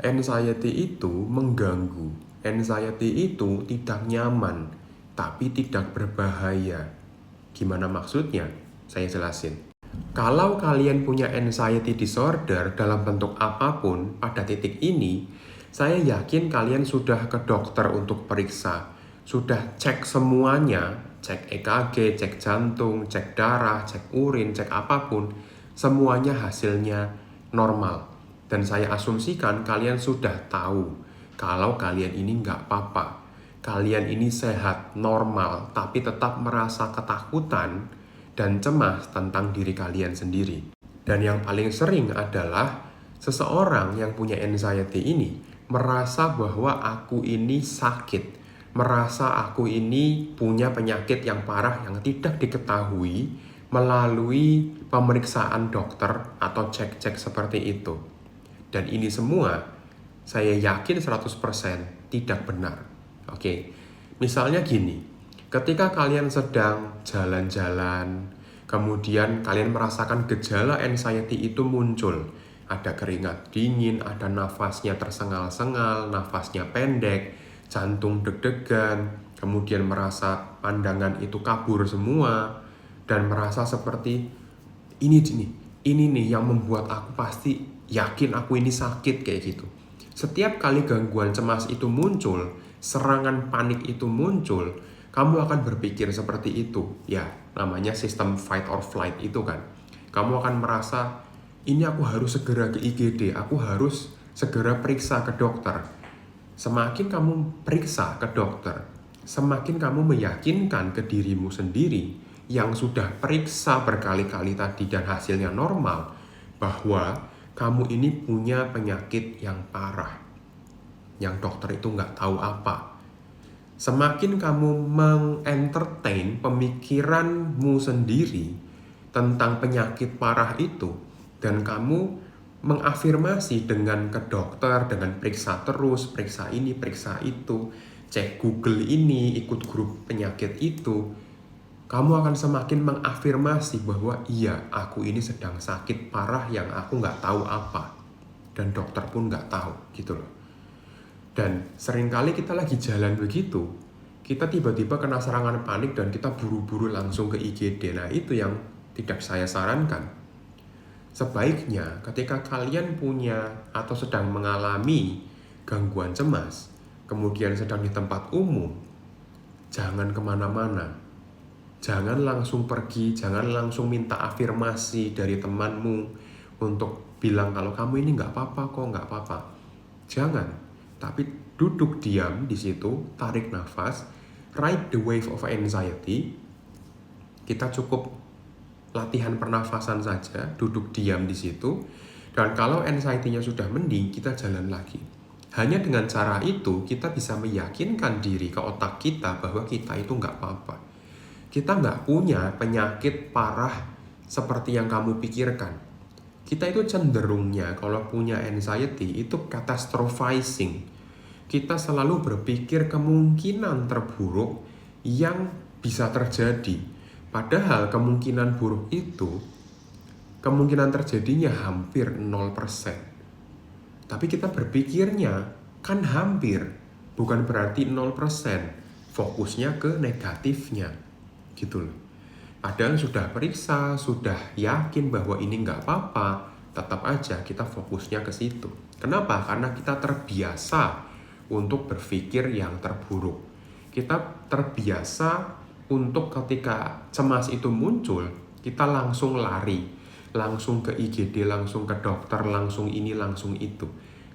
Anxiety itu mengganggu. Anxiety itu tidak nyaman, tapi tidak berbahaya. Gimana maksudnya? Saya jelasin. Kalau kalian punya anxiety disorder dalam bentuk apapun pada titik ini, saya yakin kalian sudah ke dokter untuk periksa. Sudah cek semuanya, cek EKG, cek jantung, cek darah, cek urin, cek apapun. Semuanya hasilnya normal. Dan saya asumsikan kalian sudah tahu kalau kalian ini nggak apa-apa. Kalian ini sehat, normal, tapi tetap merasa ketakutan dan cemas tentang diri kalian sendiri. Dan yang paling sering adalah seseorang yang punya anxiety ini merasa bahwa aku ini sakit, merasa aku ini punya penyakit yang parah yang tidak diketahui melalui pemeriksaan dokter atau cek-cek seperti itu. Dan ini semua saya yakin 100% tidak benar. Oke. Misalnya gini, ketika kalian sedang jalan-jalan, kemudian kalian merasakan gejala anxiety itu muncul. Ada keringat dingin, ada nafasnya tersengal-sengal, nafasnya pendek, jantung deg-degan, kemudian merasa pandangan itu kabur semua, dan merasa seperti ini nih yang membuat aku pasti yakin aku ini sakit kayak gitu. Setiap kali gangguan cemas itu muncul, serangan panik itu muncul, kamu akan berpikir seperti itu. Ya, namanya sistem fight or flight itu kan. Kamu akan merasa, ini aku harus segera ke IGD, aku harus segera periksa ke dokter. Semakin kamu periksa ke dokter, semakin kamu meyakinkan ke dirimu sendiri yang sudah periksa berkali-kali tadi dan hasilnya normal, bahwa kamu ini punya penyakit yang parah, yang dokter itu nggak tahu apa. Semakin kamu mengentertain pemikiranmu sendiri tentang penyakit parah itu, dan kamu mengafirmasi dengan ke dokter, dengan periksa terus, periksa ini, periksa itu, cek Google ini, ikut grup penyakit itu, kamu akan semakin mengafirmasi bahwa iya, aku ini sedang sakit parah yang aku nggak tahu apa. Dan dokter pun nggak tahu, gitu loh. Dan seringkali kita lagi jalan begitu, kita tiba-tiba kena serangan panik dan kita buru-buru langsung ke IGD. Nah, itu yang tidak saya sarankan. Sebaiknya ketika kalian punya atau sedang mengalami gangguan cemas, kemudian sedang di tempat umum, jangan kemana-mana. Jangan langsung pergi, jangan langsung minta afirmasi dari temanmu untuk bilang kalau kamu ini nggak apa-apa kok, nggak apa-apa. Jangan, tapi duduk diam di situ, tarik nafas, ride the wave of anxiety. Kita cukup latihan pernafasan saja, duduk diam di situ. Dan kalau anxiety-nya sudah mending, kita jalan lagi. Hanya dengan cara itu, kita bisa meyakinkan diri ke otak kita bahwa kita itu nggak apa-apa. Kita nggak punya penyakit parah seperti yang kamu pikirkan. Kita itu cenderungnya kalau punya anxiety itu catastrophizing. Kita selalu berpikir kemungkinan terburuk yang bisa terjadi. Padahal kemungkinan buruk itu, kemungkinan terjadinya hampir 0%. Tapi kita berpikirnya kan hampir, bukan berarti 0%. Fokusnya ke negatifnya. Gitu loh. Padahal sudah periksa, sudah yakin bahwa ini nggak apa-apa, tetap aja kita fokusnya ke situ. Kenapa? Karena kita terbiasa untuk berpikir yang terburuk. Kita terbiasa untuk ketika cemas itu muncul, kita langsung lari, langsung ke IGD, langsung ke dokter, langsung ini, langsung itu.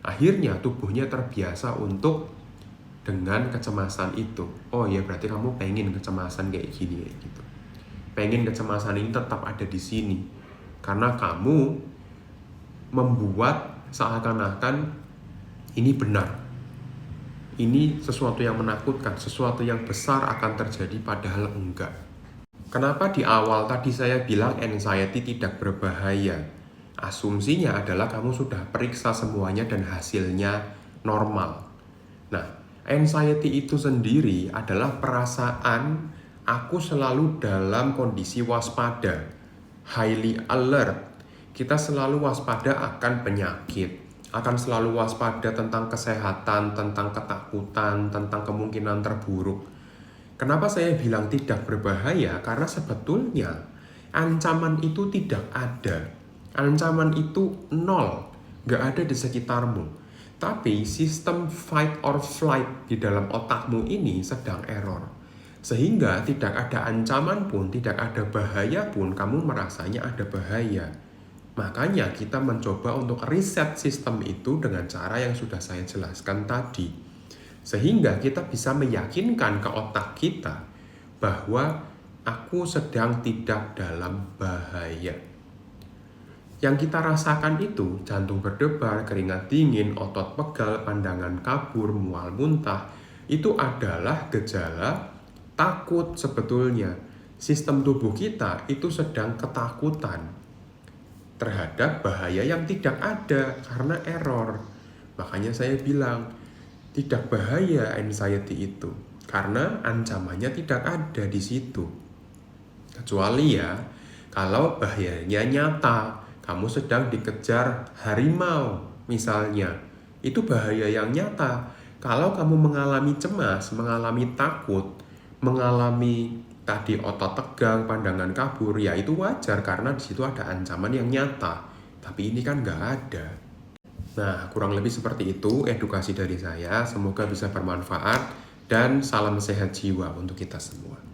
Akhirnya tubuhnya terbiasa untuk dengan kecemasan itu. Oh ya, berarti kamu pengen kecemasan kayak gini, kayak gitu. Pengen kecemasan ini tetap ada di sini. Karena kamu membuat seakan-akan ini benar. Ini sesuatu yang menakutkan, sesuatu yang besar akan terjadi, padahal enggak. Kenapa di awal tadi saya bilang anxiety tidak berbahaya? Asumsinya adalah kamu sudah periksa semuanya dan hasilnya normal. Nah, anxiety itu sendiri adalah perasaan aku selalu dalam kondisi waspada, highly alert. Kita selalu waspada akan penyakit, akan selalu waspada tentang kesehatan, tentang ketakutan, tentang kemungkinan terburuk. Kenapa saya bilang tidak berbahaya? Karena sebetulnya ancaman itu tidak ada. Ancaman itu nol, nggak ada di sekitarmu. Tapi sistem fight or flight di dalam otakmu ini sedang error. Sehingga tidak ada ancaman pun, tidak ada bahaya pun, kamu merasanya ada bahaya. Makanya kita mencoba untuk reset sistem itu dengan cara yang sudah saya jelaskan tadi. Sehingga kita bisa meyakinkan ke otak kita bahwa aku sedang tidak dalam bahaya. Yang kita rasakan itu jantung berdebar, keringat dingin, otot pegal, pandangan kabur, mual muntah. Itu adalah gejala takut sebetulnya. Sistem tubuh kita itu sedang ketakutan terhadap bahaya yang tidak ada karena error. Makanya saya bilang tidak bahaya anxiety itu karena ancamannya tidak ada di situ. Kecuali ya kalau bahayanya nyata, kamu sedang dikejar harimau misalnya, itu bahaya yang nyata. Kalau kamu mengalami cemas, mengalami takut, mengalami tadi otot tegang, pandangan kabur, ya itu wajar karena di situ ada ancaman yang nyata. Tapi ini kan nggak ada. Nah, kurang lebih seperti itu edukasi dari saya. Semoga bisa bermanfaat dan salam sehat jiwa untuk kita semua.